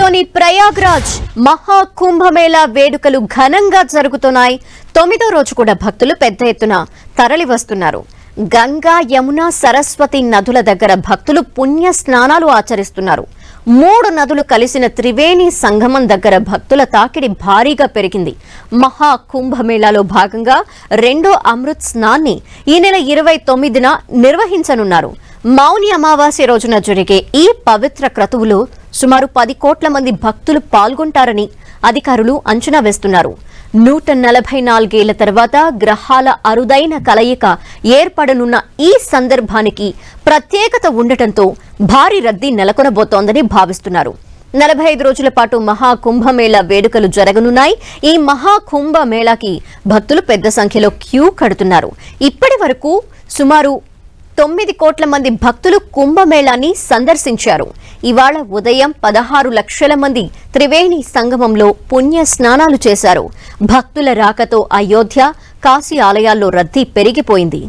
గుజరాత్లోని ప్రయాగ్రాజ్ మహాకుంభమేళా వేడుకలు ఘనంగా జరుగుతున్నాయి. 9వ రోజు కూడా భక్తులు పెద్ద ఎత్తున తరలి వస్తున్నారు. గంగా, యమున, సరస్వతి నదుల దగ్గర భక్తులు పుణ్య స్నానాలు ఆచరిస్తున్నారు. 3 నదులు కలిసిన త్రివేణి సంగమం దగ్గర భక్తుల తాకిడి భారీగా పెరిగింది. మహాకుంభమేళాలో భాగంగా 2వ అమృత్ స్నాన్ని ఈ నెల 29న నిర్వహించనున్నారు. మౌని అమావాస్య రోజున జరిగే ఈ పవిత్ర క్రతువులో సుమారు 10 కోట్ల మంది భక్తులు పాల్గొంటారని అధికారులు అంచనా వేస్తున్నారు. 144 ఏళ్ల తర్వాత గ్రహాల అరుదైన కలయిక ఏర్పడనున్న ఈ సందర్భానికి ప్రత్యేకత ఉండటంతో భారీ రద్దీ నెలకొనబోతోందని భావిస్తున్నారు. 45 రోజుల పాటు మహాకుంభమేళా వేడుకలు జరగనున్నాయి. ఈ మహాకుంభమేళాకి భక్తులు పెద్ద సంఖ్యలో క్యూ కడుతున్నారు. ఇప్పటి వరకు సుమారు 9 కోట్ల మంది భక్తులు కుంభమేళాన్ని సందర్శించారు. ఇవాళ ఉదయం 16 లక్షల మంది త్రివేణి సంగమంలో పుణ్య స్నానాలు చేశారు. భక్తుల రాకతో అయోధ్య, కాశీ ఆలయాల్లో రద్దీ పెరిగిపోయింది.